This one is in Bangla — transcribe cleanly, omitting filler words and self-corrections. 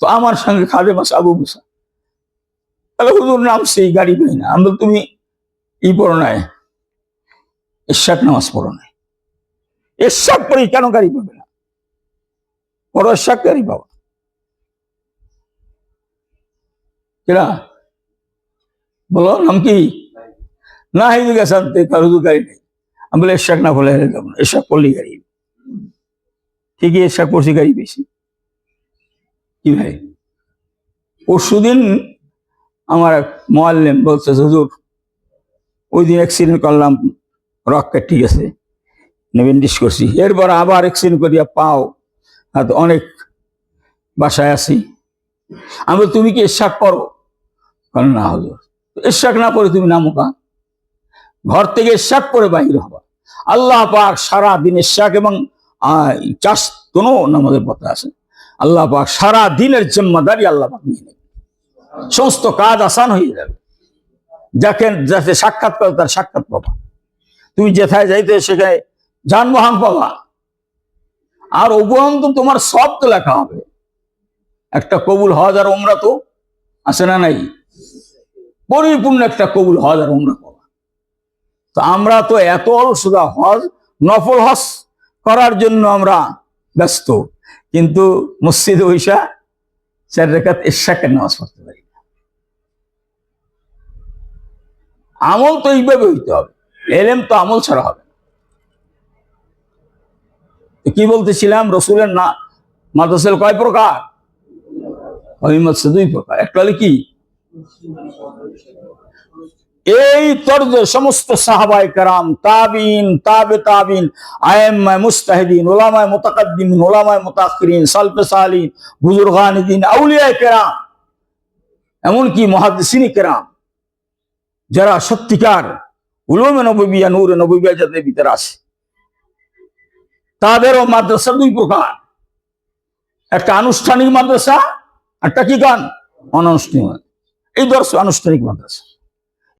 তো আমার সঙ্গে খাদেম আছে আবু মুসা। তাহলে হুজুর নামছে, গাড়ি পাই না। আমরা তুমি পড়ো নাই, ইশাক নামাজ পড়ো নাই। ইশাক পড়ি কেন গাড়ি পাবে না? বড় ইশাক গাড়ি পাবা কিনা? বলো নাম কি? না হিন্দু গেছে হুজুর গাড়ি নেই। আমি বলে ইশাক না বলে যাব না, ইশাক পড়লি গাড়ি। ঠিকই ইশাক পড়ছি, গাড়ি পেয়েছি। কি ভাই, পরশুদিন আমার এক মুআল্লিম বলছে, হুজুর ওই দিন অ্যাক্সিডেন্ট করলাম, রক্ত ঠিক আছে, ব্যান্ডেজ করছি, এরপর আবার অ্যাক্সিডেন্ট করিয়া পাও অনেক বাসায় আছি। আমি বলি তুমি কি ইশাক পড়ো? না হুজুর। ইশাক না পড়ে তুমি নামুকা, ঘর থেকে ইশাক পড়ে বাহির হবা। আল্লাহ পাক সারা দিন ইশাক এবং চাষ কোনো নামাজের পথে আছে। আল্লাহ পাক সারা দিনের জিম্মাদারি আল্লাহ পাক নিয়ে নেবে, সমস্ত কাজ আসান হয়ে যাবে। যাতে সাক্ষাৎ করো তার সাক্ষাৎ পাবা, তুমি যেথায় যাইতে সেখানে যানবাহন পাবা। আর উপরন্তু তোমার সব তো লেখা হবে। একটা কবুল হজ আর ওমরা তো আছে না নাই? পরিপূর্ণ একটা কবুল হজ আর ওমরা পাবা। তো আমরা তো এত অলসুদা, হজ নফল হজ করার জন্য আমরা ব্যস্ত, কিন্তু মসজিদে বৈশা 4 রাকাত ইশাকের নামাজ পড়তে পারি না। আমল তো এইভাবে হইতে হবে, এলেম তো আমল ছাড়া হবে। কি বলতেছিলাম, রসুলের না মাদ্রাসার কয় প্রকার? 2 প্রকার। একটা হলে কি, এই তর্জে সমস্ত সাহাবায়ে কেরাম, তাবিঈন, তাবে তাবিঈন, আইম্মায়ে মুজতাহিদিন, উলামায়ে মুতাকাদ্দিমিন, উলামায়ে মুতাআখিরিন, সালফে সালিহিন, বুজুরগানে দ্বীন, আউলিয়ায়ে কেরাম, এমনকি মুহাদ্দিসিনে কেরাম, যারা সত্যিকার উলুমে নববিয়া, নূরে নববিয়া যাদের ভিতরে আছে, তাদেরও মাদ্রাসা 2 প্রকার। একটা আনুষ্ঠানিক মাদ্রাসা, একটা কি গান অনানুষ্ঠানিক। এই দর্শ আনুষ্ঠানিক মাদ্রাসা।